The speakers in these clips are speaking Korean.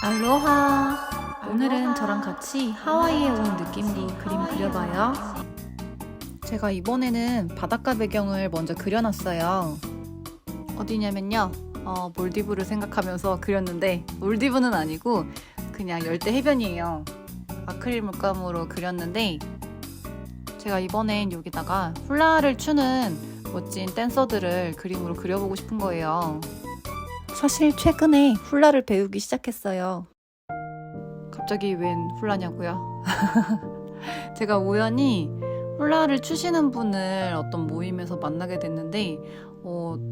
알로하! 오늘은 저랑 같이 하와이에 온 느낌으로 그림 그려봐요. 제가 이번에는 바닷가 배경을 먼저 그려놨어요. 어디냐면요, 몰디브를 생각하면서 그렸는데 몰디브는 아니고 그냥 열대 해변이에요. 아크릴 물감으로 그렸는데 제가 이번엔 여기다가 훌라를 추는 멋진 댄서들을 그림으로 그려보고 싶은 거예요. 사실 최근에 훌라를 배우기 시작했어요. 갑자기 웬 훌라냐고요? 제가 우연히 훌라를 추시는 분을 어떤 모임에서 만나게 됐는데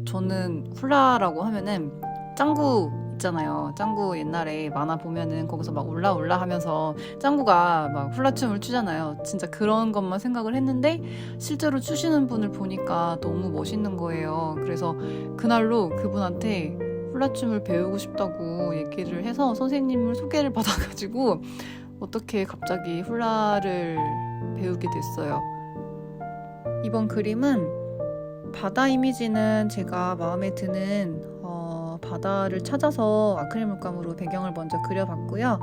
저는 훌라라고 하면은 짱구 있잖아요. 짱구 옛날에 만화 보면은 거기서 막 울라울라 하면서 짱구가 막 훌라춤을 추잖아요. 진짜 그런 것만 생각을 했는데 실제로 추시는 분을 보니까 너무 멋있는 거예요. 그래서 그날로 그분한테 훌라춤을 배우고 싶다고 얘기를 해서 선생님을 소개를 받아가지고 어떻게 갑자기 훌라를 배우게 됐어요. 이번 그림은 바다 이미지는 제가 마음에 드는 바다를 찾아서 아크릴 물감으로 배경을 먼저 그려봤고요.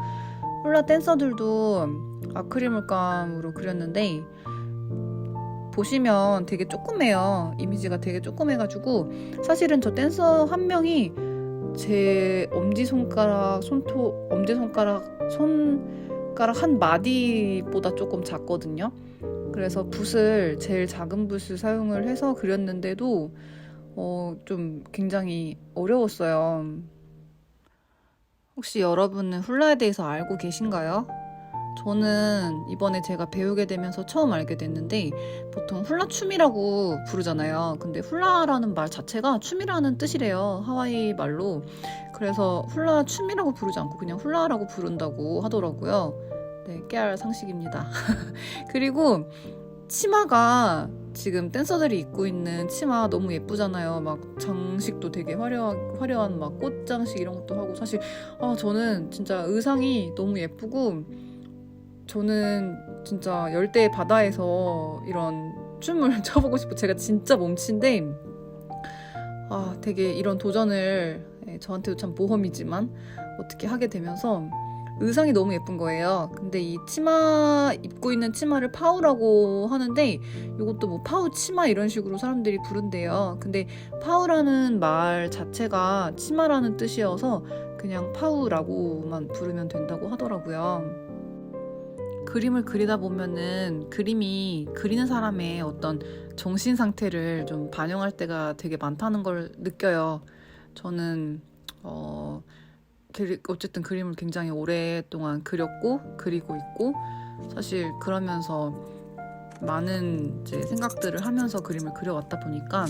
훌라 댄서들도 아크릴 물감으로 그렸는데 보시면 되게 조그매요. 이미지가 되게 조그매가지고 사실은 저 댄서 한 명이 제 엄지손가락 한 마디보다 조금 작거든요. 그래서 붓을 제일 작은 붓을 사용을 해서 그렸는데도 좀 굉장히 어려웠어요. 혹시 여러분은 훌라에 대해서 알고 계신가요? 저는 이번에 제가 배우게 되면서 처음 알게 됐는데 보통 훌라 춤이라고 부르잖아요. 근데 훌라라는 말 자체가 춤이라는 뜻이래요. 하와이 말로. 그래서 훌라 춤이라고 부르지 않고 그냥 훌라라고 부른다고 하더라고요. 네, 깨알 상식입니다. 그리고 치마가 지금 댄서들이 입고 있는 치마 너무 예쁘잖아요. 막 장식도 되게 화려한 막 꽃장식 이런 것도 하고 사실 저는 진짜 의상이 너무 예쁘고 저는 진짜 열대 바다에서 이런 춤을 춰보고 싶고 제가 진짜 몸치인데 되게 이런 도전을 저한테도 참 모험이지만 어떻게 하게 되면서 의상이 너무 예쁜 거예요. 근데 이 치마 입고 있는 치마를 파우라고 하는데 이것도 뭐 파우 치마 이런 식으로 사람들이 부른대요. 근데 파우라는 말 자체가 치마라는 뜻이어서 그냥 파우라고만 부르면 된다고 하더라고요. 그림을 그리다 보면은 그림이 그리는 사람의 어떤 정신 상태를 좀 반영할 때가 되게 많다는 걸 느껴요. 저는 어쨌든 그림을 굉장히 오랫동안 그렸고 그리고 있고 사실 그러면서 많은 이제 생각들을 하면서 그림을 그려왔다 보니까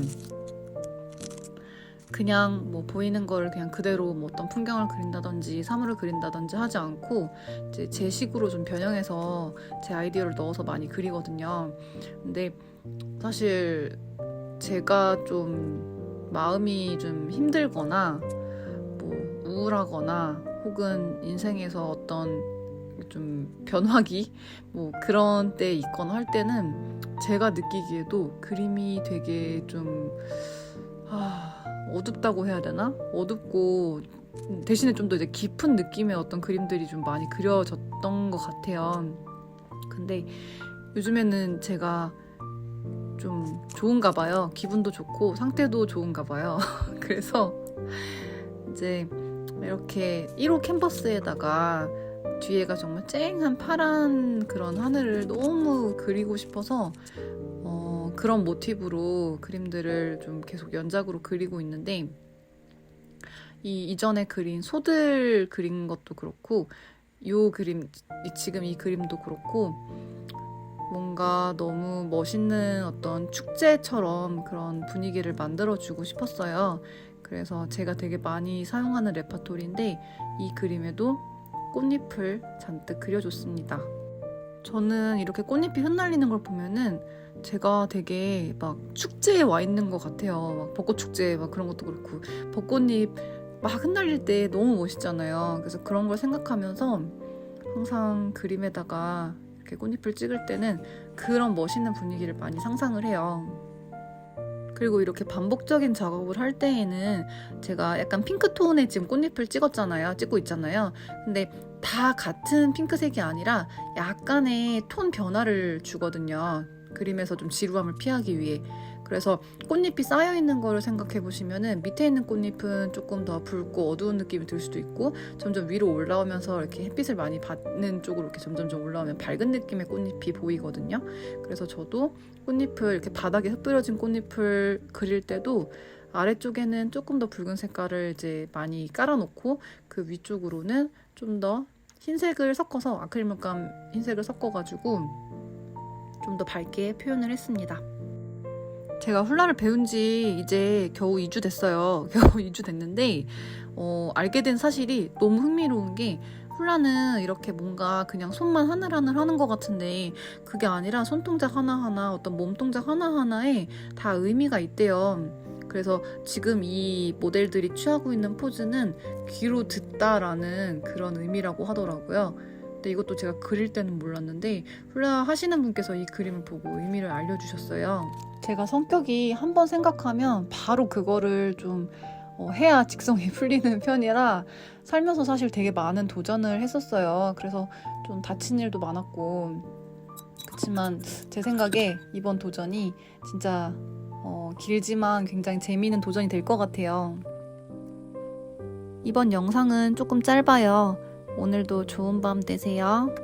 그냥 뭐 보이는 거를 그냥 그대로 뭐 어떤 풍경을 그린다든지 사물을 그린다든지 하지 않고 이제 제 식으로 좀 변형해서 제 아이디어를 넣어서 많이 그리거든요. 근데 사실 제가 좀 마음이 좀 힘들거나 뭐 우울하거나 혹은 인생에서 어떤 좀 변화기 뭐 그런 때 있거나 할 때는 제가 느끼기에도 그림이 되게 좀 어둡다고 해야 되나? 어둡고 대신에 좀 더 이제 깊은 느낌의 어떤 그림들이 좀 많이 그려졌던 것 같아요. 근데 요즘에는 제가 좀 좋은가 봐요. 기분도 좋고 상태도 좋은가 봐요. 그래서 이제 이렇게 1호 캔버스에다가 뒤에가 정말 쨍한 파란 그런 하늘을 너무 그리고 싶어서 그런 모티브로 그림들을 좀 계속 연작으로 그리고 있는데 이전에 그린 소들 그린 것도 그렇고 지금 이 그림도 그렇고 뭔가 너무 멋있는 어떤 축제처럼 그런 분위기를 만들어주고 싶었어요. 그래서 제가 되게 많이 사용하는 레퍼토리인데 이 그림에도 꽃잎을 잔뜩 그려줬습니다. 저는 이렇게 꽃잎이 흩날리는 걸 보면은 제가 되게 막 축제에 와 있는 것 같아요. 막 벚꽃 축제 막 그런 것도 그렇고 벚꽃잎 막 흩날릴 때 너무 멋있잖아요. 그래서 그런 걸 생각하면서 항상 그림에다가 이렇게 꽃잎을 찍을 때는 그런 멋있는 분위기를 많이 상상을 해요. 그리고 이렇게 반복적인 작업을 할 때에는 제가 약간 핑크톤의 지금 꽃잎을 찍고 있잖아요. 근데 다 같은 핑크색이 아니라 약간의 톤 변화를 주거든요. 그림에서 좀 지루함을 피하기 위해. 그래서 꽃잎이 쌓여있는 거를 생각해 보시면은 밑에 있는 꽃잎은 조금 더 붉고 어두운 느낌이 들 수도 있고, 점점 위로 올라오면서 이렇게 햇빛을 많이 받는 쪽으로 이렇게 점점 올라오면 밝은 느낌의 꽃잎이 보이거든요. 그래서 저도 꽃잎을 이렇게 바닥에 흩뿌려진 꽃잎을 그릴 때도 아래쪽에는 조금 더 붉은 색깔을 이제 많이 깔아놓고 그 위쪽으로는 좀 더 흰색을 섞어서 아크릴물감 흰색을 섞어가지고 좀 더 밝게 표현을 했습니다. 제가 훌라를 배운 지 이제 겨우 2주 됐어요. 겨우 2주 됐는데 알게 된 사실이 너무 흥미로운 게, 훌라는 이렇게 뭔가 그냥 손만 하늘하늘 하는 것 같은데 그게 아니라 손동작 하나하나, 어떤 몸동작 하나하나에 다 의미가 있대요. 그래서 지금 이 모델들이 취하고 있는 포즈는 귀로 듣다라는 그런 의미라고 하더라고요. 근데 이것도 제가 그릴 때는 몰랐는데 훌라 하시는 분께서 이 그림을 보고 의미를 알려주셨어요. 제가 성격이 한번 생각하면 바로 그거를 좀 해야 직성이 풀리는 편이라 살면서 사실 되게 많은 도전을 했었어요. 그래서 좀 다친 일도 많았고, 그렇지만 제 생각에 이번 도전이 진짜 길지만 굉장히 재미있는 도전이 될 것 같아요. 이번 영상은 조금 짧아요. 오늘도 좋은 밤 되세요.